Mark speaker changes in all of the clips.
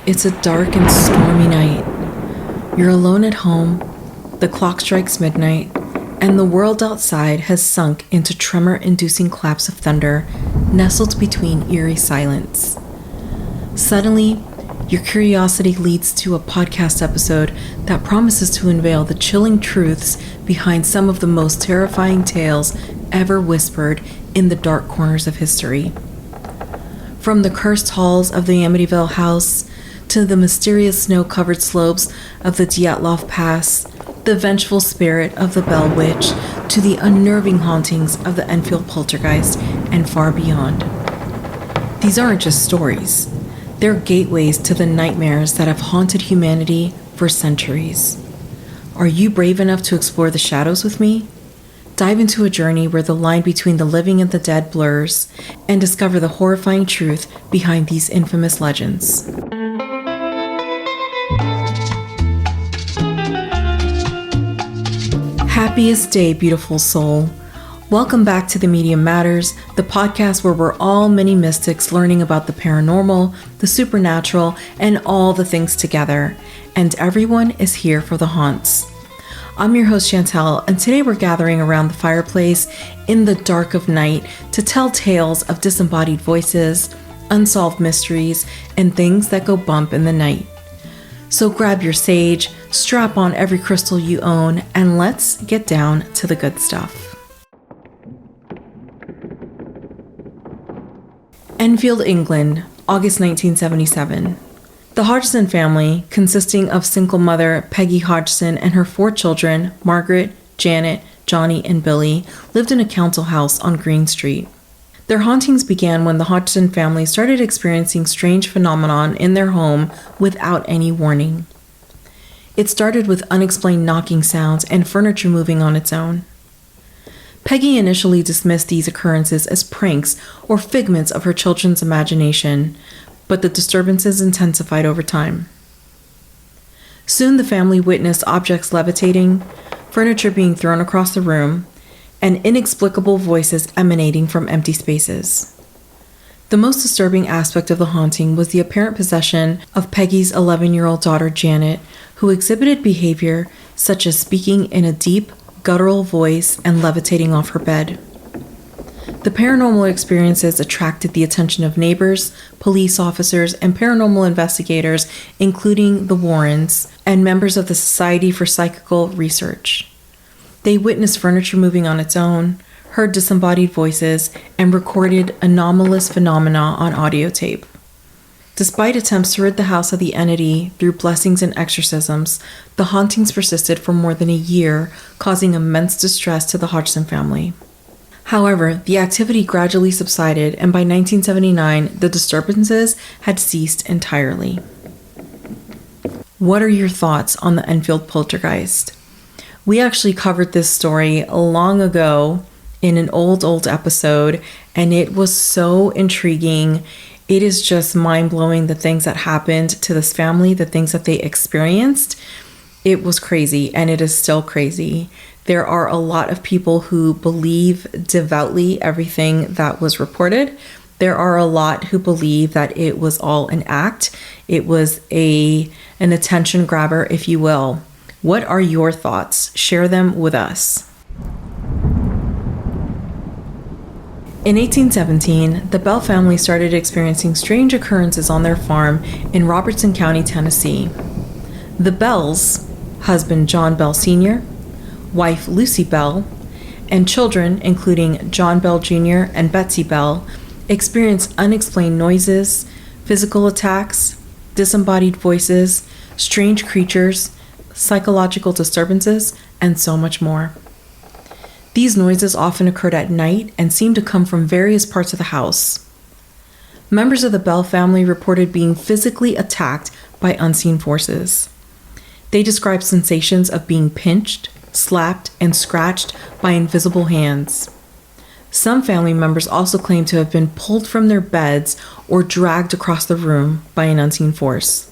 Speaker 1: It's a dark and stormy night. You're alone at home, the clock strikes midnight, and the world outside has sunk into tremor-inducing claps of thunder, nestled between eerie silence. Suddenly, your curiosity leads to a podcast episode that promises to unveil the chilling truths behind some of the most terrifying tales ever whispered in the dark corners of history. From the cursed halls of the Amityville house to the mysterious snow-covered slopes of the Dyatlov Pass, the vengeful spirit of the Bell Witch, to the unnerving hauntings of the Enfield Poltergeist, and far beyond. These aren't just stories. They're gateways to the nightmares that have haunted humanity for centuries. Are you brave enough to explore the shadows with me? Dive into a journey where the line between the living and the dead blurs, and discover the horrifying truth behind these infamous legends. Happiest day, beautiful soul. Welcome back to The Medium Matters, the podcast where we're all mini mystics learning about the paranormal, the supernatural, and all the things together. And everyone is here for the haunts. I'm your host Chantel, and today we're gathering around the fireplace in the dark of night to tell tales of disembodied voices, unsolved mysteries, and things that go bump in the night. So grab your sage, strap on every crystal you own, and let's get down to the good stuff. Enfield, England, August 1977. The Hodgson family, consisting of single mother Peggy Hodgson and her 4 children, Margaret, Janet, Johnny, and Billy, lived in a council house on Green Street. Their hauntings began when the Hodgson family started experiencing strange phenomenon in their home without any warning. It started with unexplained knocking sounds and furniture moving on its own. Peggy initially dismissed these occurrences as pranks or figments of her children's imagination, but the disturbances intensified over time. Soon the family witnessed objects levitating, furniture being thrown across the room, and inexplicable voices emanating from empty spaces. The most disturbing aspect of the haunting was the apparent possession of Peggy's 11-year-old daughter Janet, who exhibited behavior such as speaking in a deep, guttural voice and levitating off her bed. The paranormal experiences attracted the attention of neighbors, police officers, and paranormal investigators, including the Warrens and members of the Society for Psychical Research. They witnessed furniture moving on its own, heard disembodied voices, and recorded anomalous phenomena on audio tape. Despite attempts to rid the house of the entity through blessings and exorcisms, the hauntings persisted for more than a year, causing immense distress to the Hodgson family. However, the activity gradually subsided, and by 1979, the disturbances had ceased entirely. What are your thoughts on the Enfield Poltergeist? We actually covered this story long ago in an old episode, and it was so intriguing. It is just mind-blowing, the things that happened to this family, the things that they experienced. It was crazy, and it is still crazy. There are a lot of people who believe devoutly everything that was reported. There are a lot who believe that it was all an act. It was an attention grabber, if you will. What are your thoughts? Share them with us. In 1817, the Bell family started experiencing strange occurrences on their farm in Robertson County, Tennessee. The Bells, husband John Bell Sr., wife Lucy Bell, and children, including John Bell Jr. and Betsy Bell, experienced unexplained noises, physical attacks, disembodied voices, strange creatures, psychological disturbances, and so much more. These noises often occurred at night and seemed to come from various parts of the house. Members of the Bell family reported being physically attacked by unseen forces. They described sensations of being pinched, slapped, and scratched by invisible hands. Some family members also claimed to have been pulled from their beds or dragged across the room by an unseen force.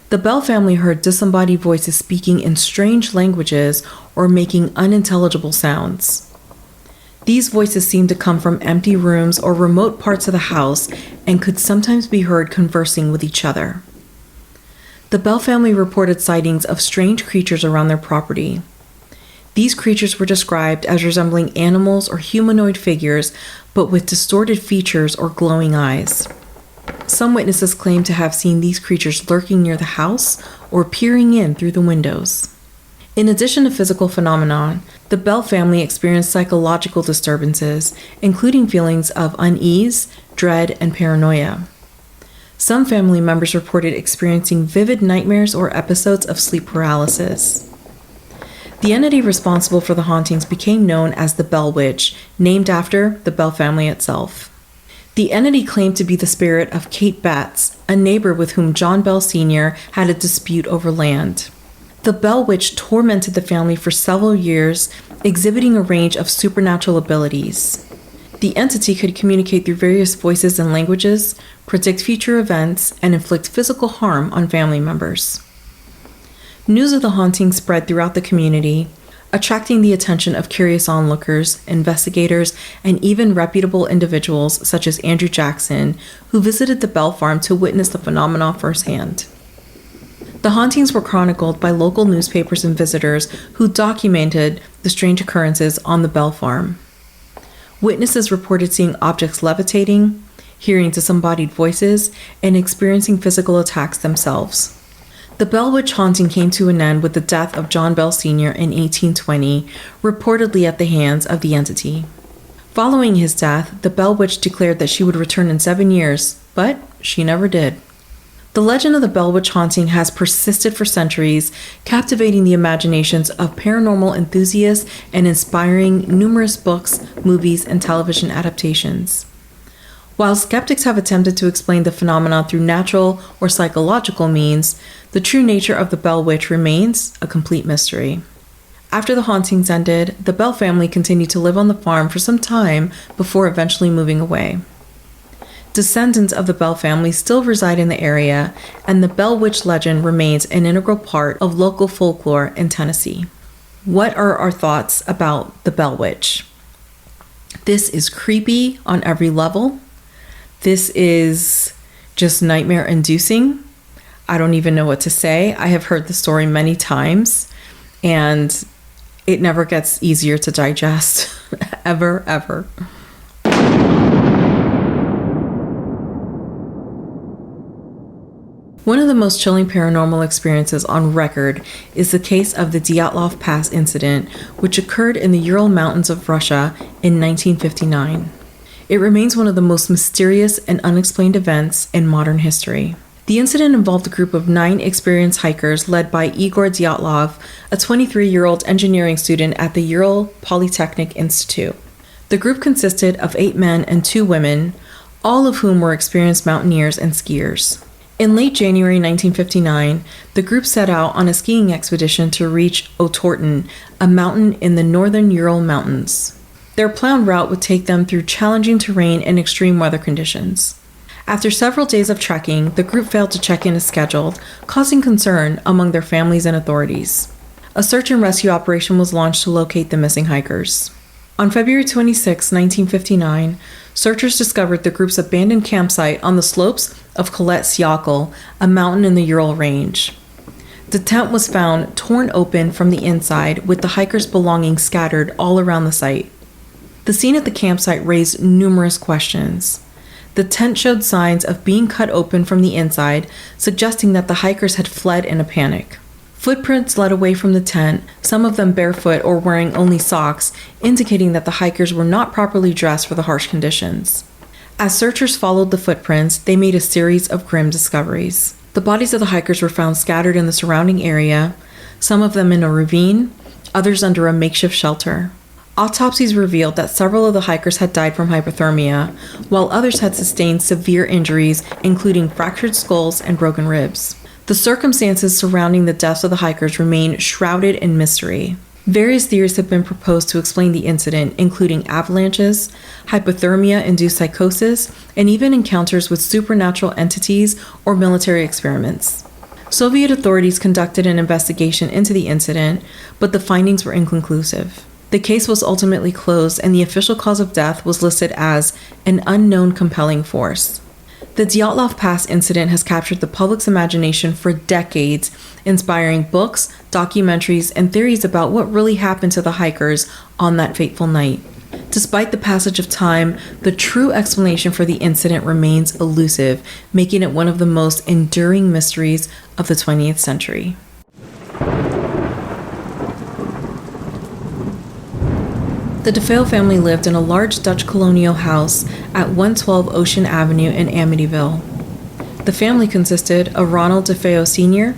Speaker 1: The Bell family heard disembodied voices speaking in strange languages or making unintelligible sounds. These voices seemed to come from empty rooms or remote parts of the house and could sometimes be heard conversing with each other. The Bell family reported sightings of strange creatures around their property. These creatures were described as resembling animals or humanoid figures, but with distorted features or glowing eyes. Some witnesses claimed to have seen these creatures lurking near the house or peering in through the windows. In addition to physical phenomena, the Bell family experienced psychological disturbances, including feelings of unease, dread, and paranoia. Some family members reported experiencing vivid nightmares or episodes of sleep paralysis. The entity responsible for the hauntings became known as the Bell Witch, named after the Bell family itself. The entity claimed to be the spirit of Kate Batts, a neighbor with whom John Bell Sr. had a dispute over land. The Bell Witch tormented the family for several years, exhibiting a range of supernatural abilities. The entity could communicate through various voices and languages, predict future events, and inflict physical harm on family members. News of the haunting spread throughout the community, attracting the attention of curious onlookers, investigators, and even reputable individuals such as Andrew Jackson, who visited the Bell farm to witness the phenomena firsthand. The hauntings were chronicled by local newspapers and visitors who documented the strange occurrences on the Bell farm. Witnesses reported seeing objects levitating, hearing disembodied voices, and experiencing physical attacks themselves. The Bell Witch haunting came to an end with the death of John Bell Sr. in 1820, reportedly at the hands of the entity. Following his death, the Bell Witch declared that she would return in 7 years, but she never did. The legend of the Bell Witch haunting has persisted for centuries, captivating the imaginations of paranormal enthusiasts and inspiring numerous books, movies, and television adaptations. While skeptics have attempted to explain the phenomenon through natural or psychological means, the true nature of the Bell Witch remains a complete mystery. After the hauntings ended, the Bell family continued to live on the farm for some time before eventually moving away. Descendants of the Bell family still reside in the area, and the Bell Witch legend remains an integral part of local folklore in Tennessee. What are our thoughts about the Bell Witch? This is creepy on every level. This is just nightmare-inducing. I don't even know what to say. I have heard the story many times, and it never gets easier to digest, ever, ever. One of the most chilling paranormal experiences on record is the case of the Dyatlov Pass incident, which occurred in the Ural Mountains of Russia in 1959. It remains one of the most mysterious and unexplained events in modern history. The incident involved a group of 9 experienced hikers led by Igor Dyatlov, a 23-year-old engineering student at the Ural Polytechnic Institute. The group consisted of 8 men and 2 women, all of whom were experienced mountaineers and skiers. In late January 1959, the group set out on a skiing expedition to reach Otorten, a mountain in the northern Ural Mountains. Their planned route would take them through challenging terrain and extreme weather conditions. After several days of trekking, the group failed to check in as scheduled, causing concern among their families and authorities. A search and rescue operation was launched to locate the missing hikers. On February 26, 1959, searchers discovered the group's abandoned campsite on the slopes of Kholat Syakhl, a mountain in the Ural Range. The tent was found torn open from the inside, with the hikers' belongings scattered all around the site. The scene at the campsite raised numerous questions. The tent showed signs of being cut open from the inside, suggesting that the hikers had fled in a panic. Footprints led away from the tent, some of them barefoot or wearing only socks, indicating that the hikers were not properly dressed for the harsh conditions. As searchers followed the footprints, they made a series of grim discoveries. The bodies of the hikers were found scattered in the surrounding area, some of them in a ravine, others under a makeshift shelter. Autopsies revealed that several of the hikers had died from hypothermia, while others had sustained severe injuries, including fractured skulls and broken ribs. The circumstances surrounding the deaths of the hikers remain shrouded in mystery. Various theories have been proposed to explain the incident, including avalanches, hypothermia-induced psychosis, and even encounters with supernatural entities or military experiments. Soviet authorities conducted an investigation into the incident, but the findings were inconclusive. The case was ultimately closed, and the official cause of death was listed as an unknown compelling force. The Dyatlov Pass incident has captured the public's imagination for decades, inspiring books, documentaries, and theories about what really happened to the hikers on that fateful night. Despite the passage of time, the true explanation for the incident remains elusive, making it one of the most enduring mysteries of the 20th century. The DeFeo family lived in a large Dutch colonial house at 112 Ocean Avenue in Amityville. The family consisted of Ronald DeFeo Sr.,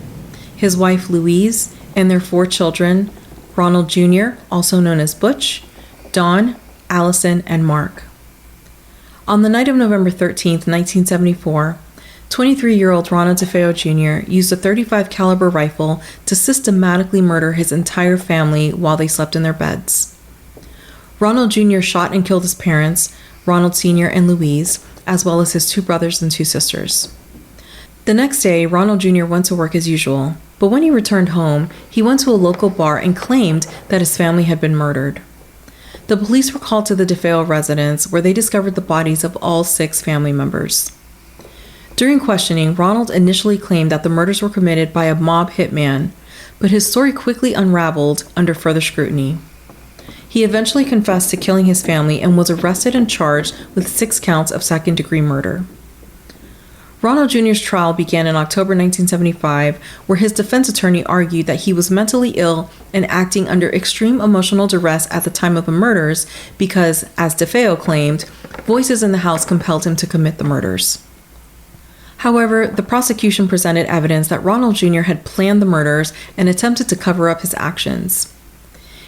Speaker 1: his wife Louise, and their 4 children, Ronald Jr., also known as Butch, Dawn, Allison, and Mark. On the night of November 13, 1974, 23-year-old Ronald DeFeo Jr. used a .35 caliber rifle to systematically murder his entire family while they slept in their beds. Ronald Jr. shot and killed his parents, Ronald Sr. and Louise, as well as his 2 brothers and 2 sisters. The next day, Ronald Jr. went to work as usual, but when he returned home, he went to a local bar and claimed that his family had been murdered. The police were called to the DeFeo residence, where they discovered the bodies of all 6 family members. During questioning, Ronald initially claimed that the murders were committed by a mob hitman, but his story quickly unraveled under further scrutiny. He eventually confessed to killing his family and was arrested and charged with 6 counts of second-degree murder. Ronald Jr.'s trial began in October 1975, where his defense attorney argued that he was mentally ill and acting under extreme emotional duress at the time of the murders because, as DeFeo claimed, voices in the house compelled him to commit the murders. However, the prosecution presented evidence that Ronald Jr. had planned the murders and attempted to cover up his actions.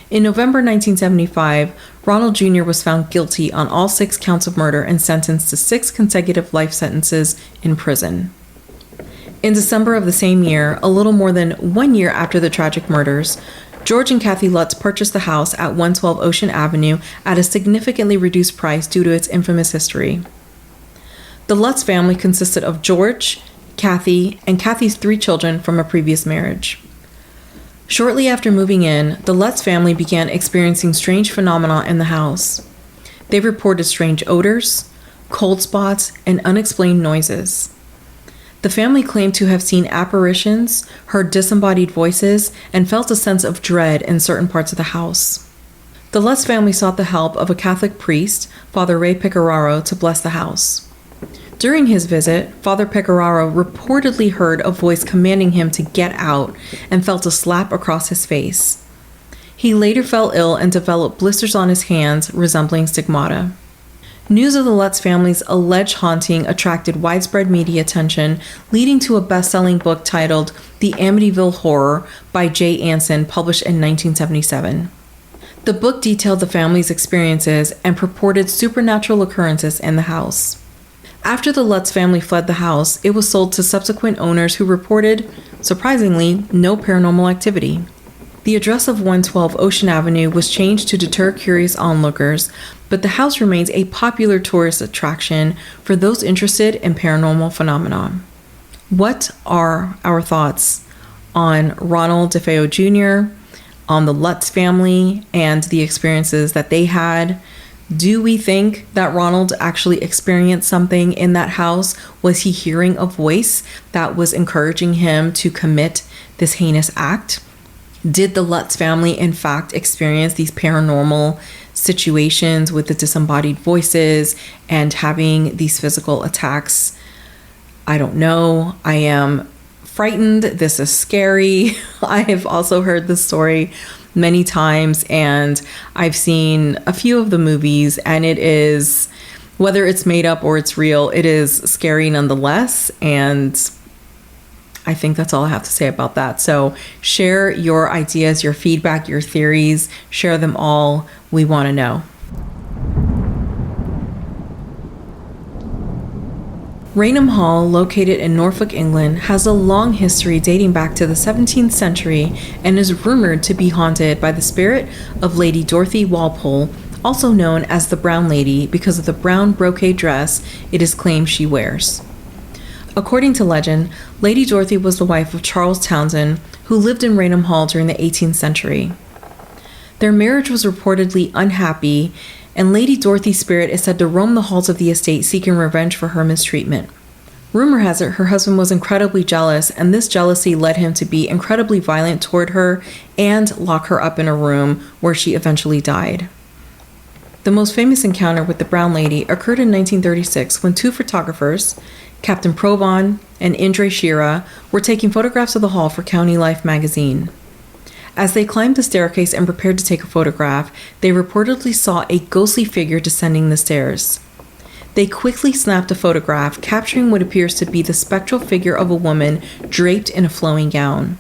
Speaker 1: In November 1975, Ronald Jr. was found guilty on all 6 counts of murder and sentenced to 6 consecutive life sentences in prison. In December of the same year, a little more than 1 year after the tragic murders, George and Kathy Lutz purchased the house at 112 Ocean Avenue at a significantly reduced price due to its infamous history. The Lutz family consisted of George, Kathy, and Kathy's 3 children from a previous marriage. Shortly after moving in, the Lutz family began experiencing strange phenomena in the house. They reported strange odors, cold spots, and unexplained noises. The family claimed to have seen apparitions, heard disembodied voices, and felt a sense of dread in certain parts of the house. The Lutz family sought the help of a Catholic priest, Father Ray Pecoraro, to bless the house. During his visit, Father Pecoraro reportedly heard a voice commanding him to get out and felt a slap across his face. He later fell ill and developed blisters on his hands resembling stigmata. News of the Lutz family's alleged haunting attracted widespread media attention, leading to a best-selling book titled The Amityville Horror by Jay Anson, published in 1977. The book detailed the family's experiences and purported supernatural occurrences in the house. After the Lutz family fled the house, it was sold to subsequent owners who reported, surprisingly, no paranormal activity. The address of 112 Ocean Avenue was changed to deter curious onlookers, but the house remains a popular tourist attraction for those interested in paranormal phenomena. What are our thoughts on Ronald DeFeo Jr., on the Lutz family, and the experiences that they had? Do we think that Ronald actually experienced something in that house? Was he hearing a voice that was encouraging him to commit this heinous act? Did the Lutz family, in fact, experience these paranormal situations with the disembodied voices and having these physical attacks? I don't know. I am frightened. This is scary. I have also heard this story many times, and I've seen a few of the movies, and it is, whether it's made up or it's real, it is scary nonetheless. And I think that's all I have to say about that. So share your ideas, your feedback, your theories, share them all. We want to know. Raynham Hall, located in Norfolk, England, has a long history dating back to the 17th century and is rumored to be haunted by the spirit of Lady Dorothy Walpole, also known as the Brown Lady because of the brown brocade dress it is claimed she wears. According to legend, Lady Dorothy was the wife of Charles Townshend, who lived in Raynham Hall during the 18th century. Their marriage was reportedly unhappy, and Lady Dorothy's spirit is said to roam the halls of the estate seeking revenge for her mistreatment. Rumor has it her husband was incredibly jealous, and this jealousy led him to be incredibly violent toward her and lock her up in a room where she eventually died. The most famous encounter with the Brown Lady occurred in 1936 when two photographers, Captain Proban and Indre Shira, were taking photographs of the hall for County Life magazine. As they climbed the staircase and prepared to take a photograph, they reportedly saw a ghostly figure descending the stairs. They quickly snapped a photograph, capturing what appears to be the spectral figure of a woman draped in a flowing gown.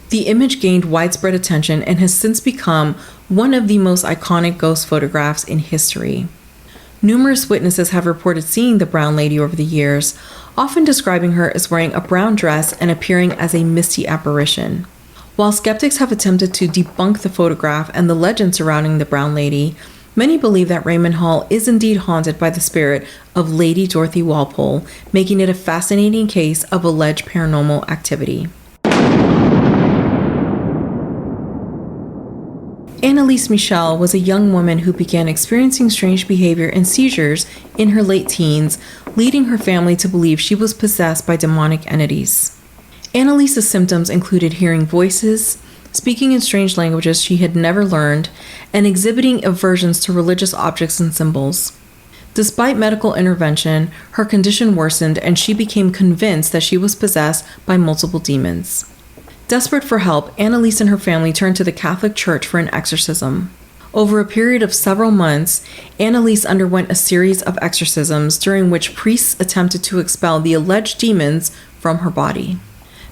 Speaker 1: The image gained widespread attention and has since become one of the most iconic ghost photographs in history. Numerous witnesses have reported seeing the Brown Lady over the years, often describing her as wearing a brown dress and appearing as a misty apparition. While skeptics have attempted to debunk the photograph and the legend surrounding the Brown Lady, many believe that Raymond Hall is indeed haunted by the spirit of Lady Dorothy Walpole, making it a fascinating case of alleged paranormal activity. Annalise Michel was a young woman who began experiencing strange behavior and seizures in her late teens, leading her family to believe she was possessed by demonic entities. Annalise's symptoms included hearing voices, speaking in strange languages she had never learned, and exhibiting aversions to religious objects and symbols. Despite medical intervention, her condition worsened and she became convinced that she was possessed by multiple demons. Desperate for help, Annalise and her family turned to the Catholic Church for an exorcism. Over a period of several months, Annalise underwent a series of exorcisms during which priests attempted to expel the alleged demons from her body.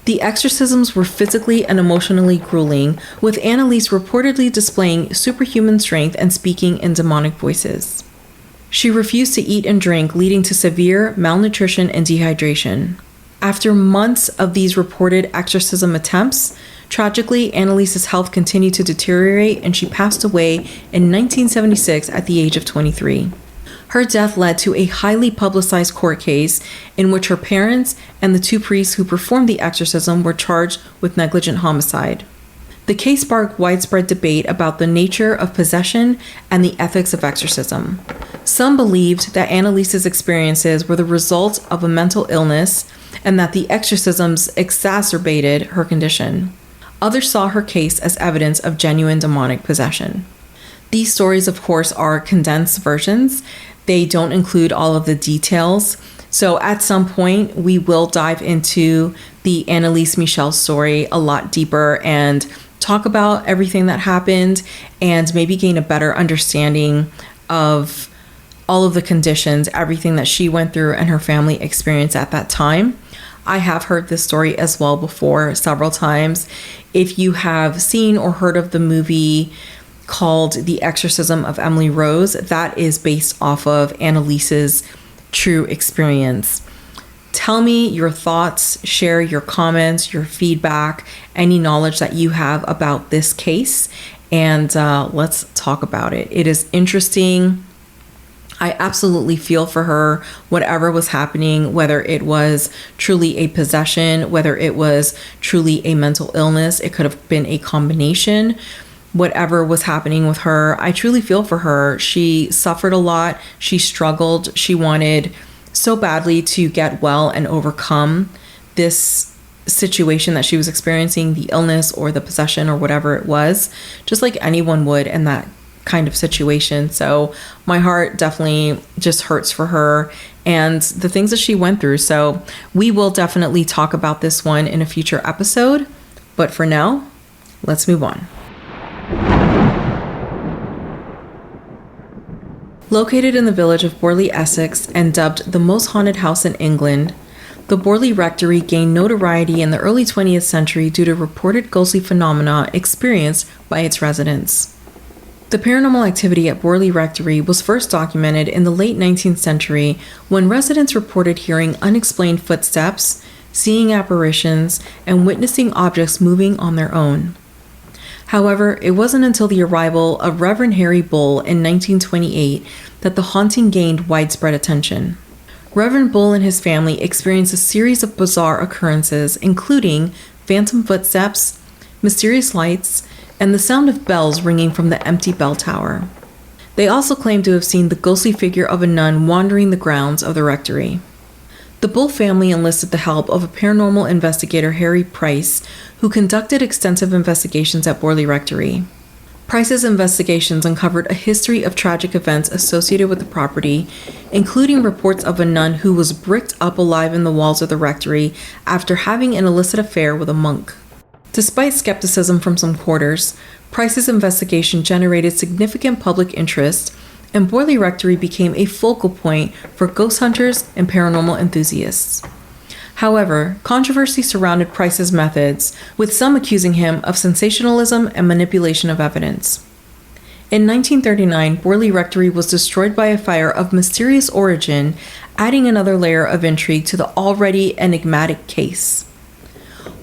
Speaker 1: The exorcisms were physically and emotionally grueling, with Annalise reportedly displaying superhuman strength and speaking in demonic voices. She refused to eat and drink, leading to severe malnutrition and dehydration. After months of these reported exorcism attempts, tragically, Annalise's health continued to deteriorate and she passed away in 1976 at the age of 23. Her death led to a highly publicized court case in which her parents and the two priests who performed the exorcism were charged with negligent homicide. The case sparked widespread debate about the nature of possession and the ethics of exorcism. Some believed that Annalise's experiences were the result of a mental illness and that the exorcisms exacerbated her condition. Others saw her case as evidence of genuine demonic possession. These stories, of course, are condensed versions. They don't include all of the details. So at some point, we will dive into the Annalise Michel story a lot deeper and talk about everything that happened and maybe gain a better understanding of all of the conditions, everything that she went through and her family experienced at that time. I have heard this story as well before several times. If you have seen or heard of the movie called The Exorcism of Emily Rose, that is based off of Annalise's true experience. Tell me your thoughts, share your comments, your feedback, any knowledge that you have about this case, and let's talk about it. It is interesting. I absolutely feel for her, whatever was happening, whether it was truly a possession, whether it was truly a mental illness, it could have been a combination. Whatever was happening with her, I truly feel for her. She suffered a lot. She struggled. She wanted so badly to get well and overcome this situation that she was experiencing, the illness or the possession or whatever it was, just like anyone would in that kind of situation. So my heart definitely just hurts for her and the things that she went through. So we will definitely talk about this one in a future episode. But for now, let's move on. Located in the village of Borley, Essex, and dubbed the most haunted house in England, the Borley Rectory gained notoriety in the early 20th century due to reported ghostly phenomena experienced by its residents. The paranormal activity at Borley Rectory was first documented in the late 19th century when residents reported hearing unexplained footsteps, seeing apparitions, and witnessing objects moving on their own. However, it wasn't until the arrival of Reverend Harry Bull in 1928 that the haunting gained widespread attention. Reverend Bull and his family experienced a series of bizarre occurrences, including phantom footsteps, mysterious lights, and the sound of bells ringing from the empty bell tower. They also claimed to have seen the ghostly figure of a nun wandering the grounds of the rectory. The Bull family enlisted the help of a paranormal investigator, Harry Price, who conducted extensive investigations at Borley Rectory. Price's investigations uncovered a history of tragic events associated with the property, including reports of a nun who was bricked up alive in the walls of the rectory after having an illicit affair with a monk. Despite skepticism from some quarters, Price's investigation generated significant public interest, and Borley Rectory became a focal point for ghost hunters and paranormal enthusiasts. However, controversy surrounded Price's methods, with some accusing him of sensationalism and manipulation of evidence. In 1939, Borley Rectory was destroyed by a fire of mysterious origin, adding another layer of intrigue to the already enigmatic case.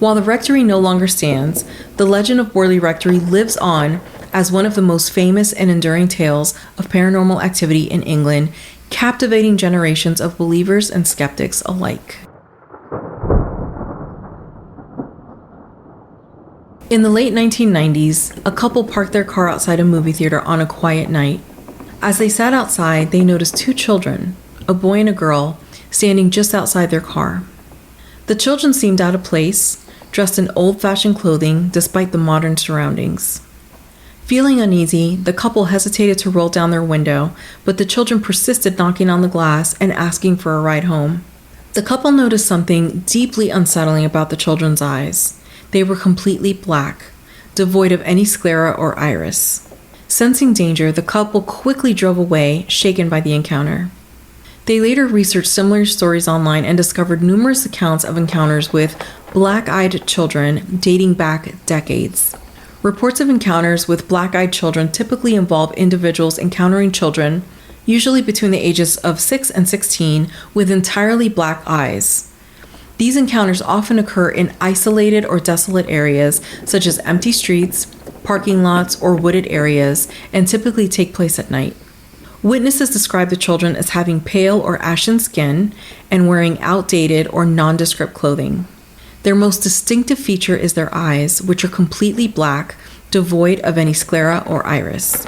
Speaker 1: While the rectory no longer stands, the legend of Borley Rectory lives on as one of the most famous and enduring tales of paranormal activity in England, captivating generations of believers and skeptics alike. In the late 1990s, a couple parked their car outside a movie theater on a quiet night. As they sat outside, they noticed two children, a boy and a girl, standing just outside their car. The children seemed out of place, dressed in old-fashioned clothing despite the modern surroundings. Feeling uneasy, the couple hesitated to roll down their window, but the children persisted knocking on the glass and asking for a ride home. The couple noticed something deeply unsettling about the children's eyes. They were completely black, devoid of any sclera or iris. Sensing danger, the couple quickly drove away, shaken by the encounter. They later researched similar stories online and discovered numerous accounts of encounters with black-eyed children dating back decades. Reports of encounters with black-eyed children typically involve individuals encountering children, usually between the ages of 6 and 16, with entirely black eyes. These encounters often occur in isolated or desolate areas, such as empty streets, parking lots, or wooded areas, and typically take place at night. Witnesses describe the children as having pale or ashen skin and wearing outdated or nondescript clothing. Their most distinctive feature is their eyes, which are completely black, devoid of any sclera or iris.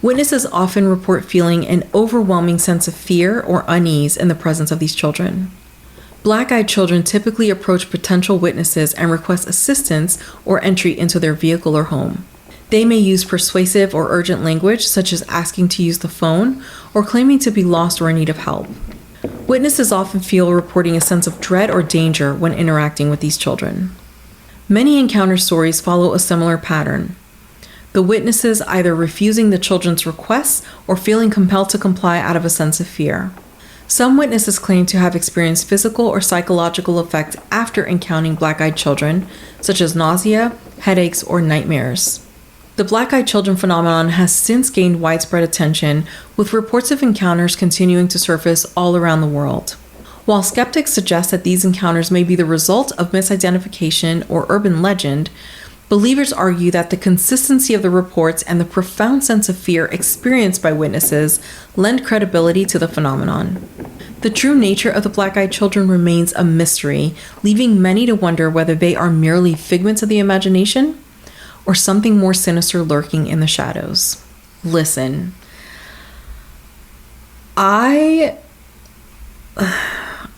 Speaker 1: Witnesses often report feeling an overwhelming sense of fear or unease in the presence of these children. Black-eyed children typically approach potential witnesses and request assistance or entry into their vehicle or home. They may use persuasive or urgent language, such as asking to use the phone or claiming to be lost or in need of help. Witnesses often feel reporting a sense of dread or danger when interacting with these children. Many encounter stories follow a similar pattern. The witnesses either refusing the children's requests or feeling compelled to comply out of a sense of fear. Some witnesses claim to have experienced physical or psychological effects after encountering black-eyed children, such as nausea, headaches, or nightmares. The black-eyed children phenomenon has since gained widespread attention, with reports of encounters continuing to surface all around the world. While skeptics suggest that these encounters may be the result of misidentification or urban legend, believers argue that the consistency of the reports and the profound sense of fear experienced by witnesses lend credibility to the phenomenon. The true nature of the black-eyed children remains a mystery, leaving many to wonder whether they are merely figments of the imagination or something more sinister lurking in the shadows. Listen, I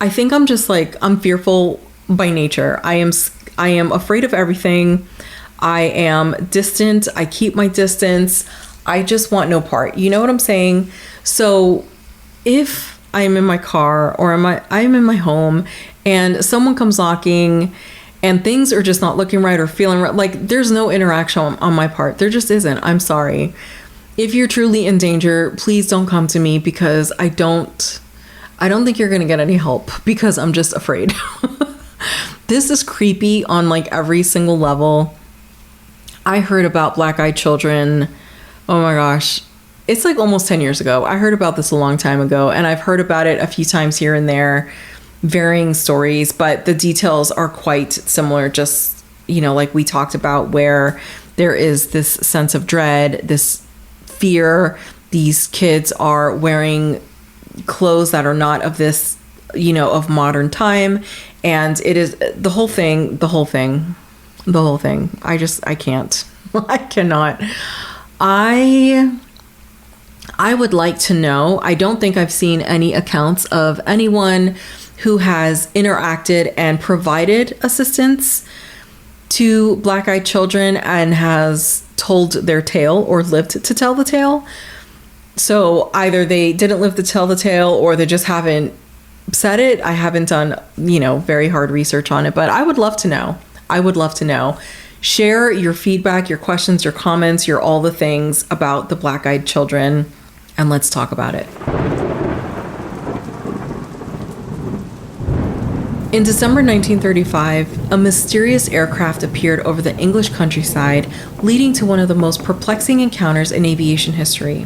Speaker 1: think I'm fearful by nature. I am afraid of everything. I am distant. I keep my distance. I just want no part. You know what I'm saying? So if I'm in my car or I'm in my home and someone comes knocking and things are just not looking right or feeling right, like there's no interaction on my part. There just isn't. I'm sorry. If you're truly in danger, please don't come to me, because I don't think you're going to get any help, because I'm just afraid. This is creepy on like every single level. I heard about black-eyed children. Oh my gosh. It's like almost 10 years ago. I heard about this a long time ago, and I've heard about it a few times here and there, varying stories, but the details are quite similar. Just, like we talked about, where there is this sense of dread, this fear. These kids are wearing clothes that are not of this, of modern time. And it is the whole thing. I can't. I cannot. I would like to know. I don't think I've seen any accounts of anyone who has interacted and provided assistance to black-eyed children and has told their tale or lived to tell the tale. So either they didn't live to tell the tale or they just haven't said it. I haven't done, very hard research on it, but I would love to know. I would love to know. Share your feedback, your questions, your comments, your all the things about the black-eyed children, and let's talk about it. In December 1935, a mysterious aircraft appeared over the English countryside, leading to one of the most perplexing encounters in aviation history.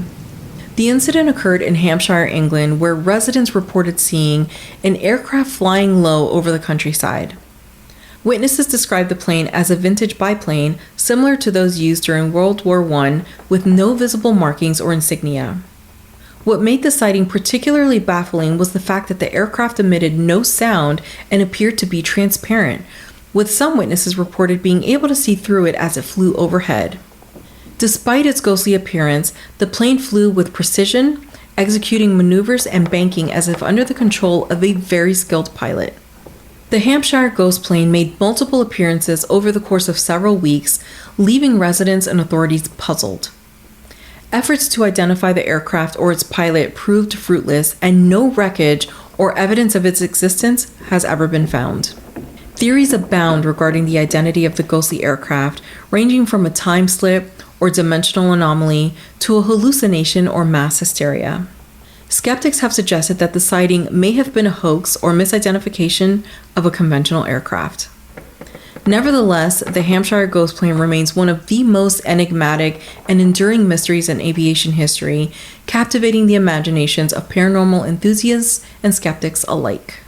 Speaker 1: The incident occurred in Hampshire, England, where residents reported seeing an aircraft flying low over the countryside. Witnesses described the plane as a vintage biplane similar to those used during World War I, with no visible markings or insignia. What made the sighting particularly baffling was the fact that the aircraft emitted no sound and appeared to be transparent, with some witnesses reported being able to see through it as it flew overhead. Despite its ghostly appearance, the plane flew with precision, executing maneuvers and banking as if under the control of a very skilled pilot. The Hampshire ghost plane made multiple appearances over the course of several weeks, leaving residents and authorities puzzled. Efforts to identify the aircraft or its pilot proved fruitless, and no wreckage or evidence of its existence has ever been found. Theories abound regarding the identity of the ghostly aircraft, ranging from a time slip or dimensional anomaly to a hallucination or mass hysteria. Skeptics have suggested that the sighting may have been a hoax or misidentification of a conventional aircraft. Nevertheless, the Hampshire ghost plane remains one of the most enigmatic and enduring mysteries in aviation history, captivating the imaginations of paranormal enthusiasts and skeptics alike.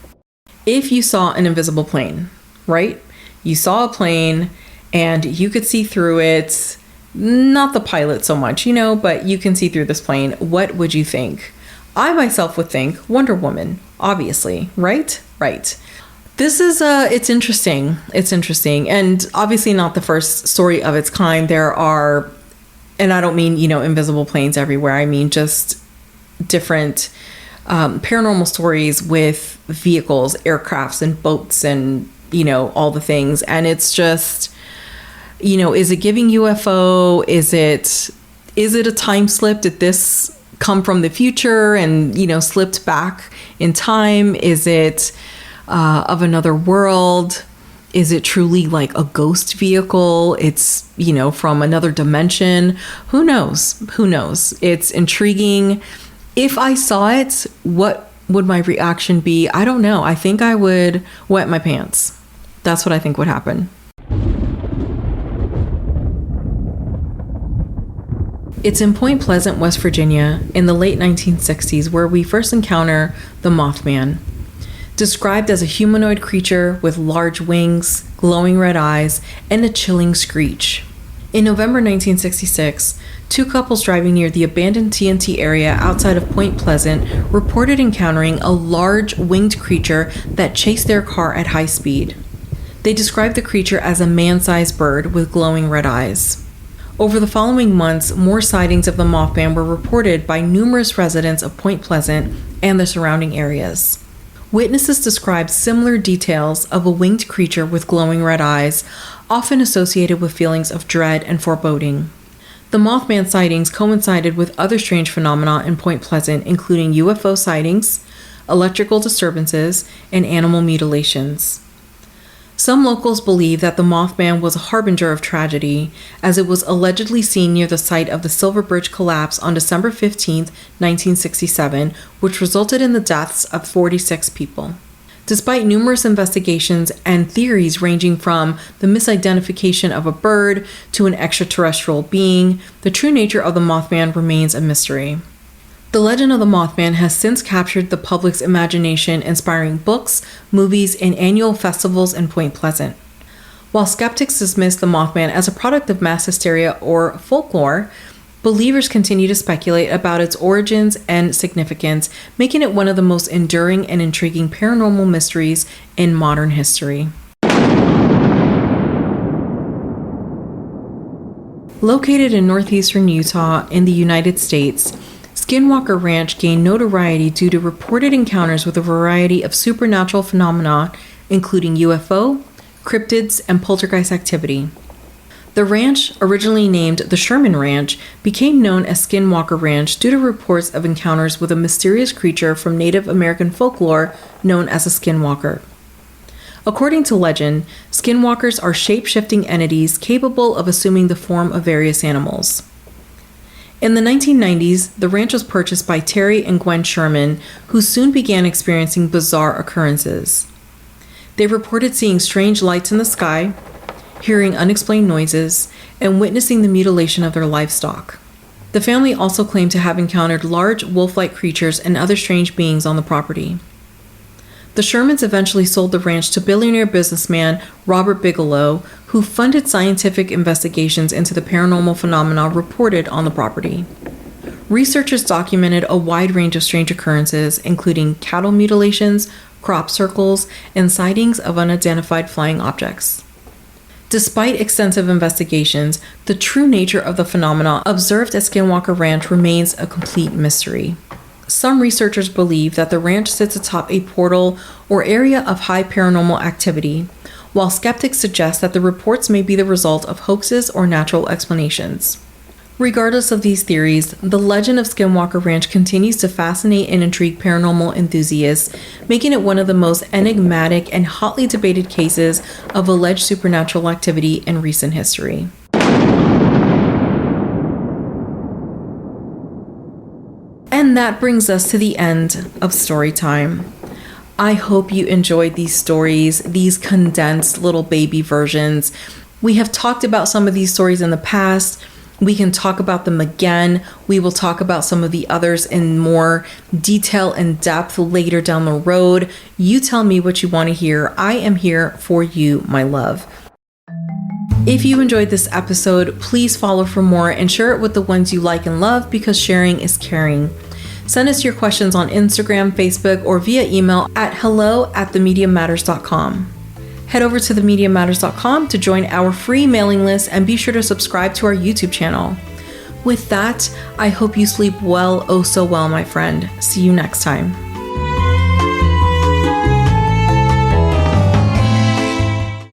Speaker 1: If you saw an invisible plane, right? You saw a plane and you could see through it, not the pilot so much, but you can see through this plane. What would you think? I myself would think Wonder Woman, obviously, right? Right. This is, it's interesting. It's interesting. And obviously not the first story of its kind. There are, and I don't mean, invisible planes everywhere. I mean, just different paranormal stories with vehicles, aircrafts and boats and, all the things. And it's just, is it giving UFO? Is it a time slip? Did this come from the future and, slipped back in time? Is it of another world? Is it truly like a ghost vehicle? It's, from another dimension. Who knows? It's intriguing. If I saw it, what would my reaction be? I don't know. I think I would wet my pants. That's what I think would happen. It's in Point Pleasant, West Virginia, in the late 1960s where we first encounter the Mothman. Described as a humanoid creature with large wings, glowing red eyes, and a chilling screech. In November 1966, two couples driving near the abandoned TNT area outside of Point Pleasant reported encountering a large winged creature that chased their car at high speed. They described the creature as a man-sized bird with glowing red eyes. Over the following months, more sightings of the Mothman were reported by numerous residents of Point Pleasant and the surrounding areas. Witnesses described similar details of a winged creature with glowing red eyes, often associated with feelings of dread and foreboding. The Mothman sightings coincided with other strange phenomena in Point Pleasant, including UFO sightings, electrical disturbances, and animal mutilations. Some locals believe that the Mothman was a harbinger of tragedy, as it was allegedly seen near the site of the Silver Bridge collapse on December 15, 1967, which resulted in the deaths of 46 people. Despite numerous investigations and theories ranging from the misidentification of a bird to an extraterrestrial being, the true nature of the Mothman remains a mystery. The legend of the Mothman has since captured the public's imagination, inspiring books, movies, and annual festivals in Point Pleasant. While skeptics dismiss the Mothman as a product of mass hysteria or folklore, believers continue to speculate about its origins and significance, making it one of the most enduring and intriguing paranormal mysteries in modern history. Located in northeastern Utah in the United States, Skinwalker Ranch gained notoriety due to reported encounters with a variety of supernatural phenomena, including UFO, cryptids, and poltergeist activity. The ranch, originally named the Sherman Ranch, became known as Skinwalker Ranch due to reports of encounters with a mysterious creature from Native American folklore known as a skinwalker. According to legend, skinwalkers are shape-shifting entities capable of assuming the form of various animals. In the 1990s, the ranch was purchased by Terry and Gwen Sherman, who soon began experiencing bizarre occurrences. They reported seeing strange lights in the sky, hearing unexplained noises, and witnessing the mutilation of their livestock. The family also claimed to have encountered large wolf-like creatures and other strange beings on the property. The Shermans eventually sold the ranch to billionaire businessman Robert Bigelow, who funded scientific investigations into the paranormal phenomena reported on the property. Researchers documented a wide range of strange occurrences, including cattle mutilations, crop circles, and sightings of unidentified flying objects. Despite extensive investigations, the true nature of the phenomena observed at Skinwalker Ranch remains a complete mystery. Some researchers believe that the ranch sits atop a portal or area of high paranormal activity, while skeptics suggest that the reports may be the result of hoaxes or natural explanations. Regardless of these theories, the legend of Skinwalker Ranch continues to fascinate and intrigue paranormal enthusiasts, making it one of the most enigmatic and hotly debated cases of alleged supernatural activity in recent history. And that brings us to the end of story time. I hope you enjoyed these stories, these condensed little baby versions. We have talked about some of these stories in the past. We can talk about them again. We will talk about some of the others in more detail and depth later down the road. You tell me what you want to hear. I am here for you, my love. If you enjoyed this episode, please follow for more and share it with the ones you like and love, because sharing is caring. Send us your questions on Instagram, Facebook, or via email at hello@themediummatters.com. Head over to themediummatters.com to join our free mailing list and be sure to subscribe to our YouTube channel. With that, I hope you sleep well, oh so well, my friend. See you next time.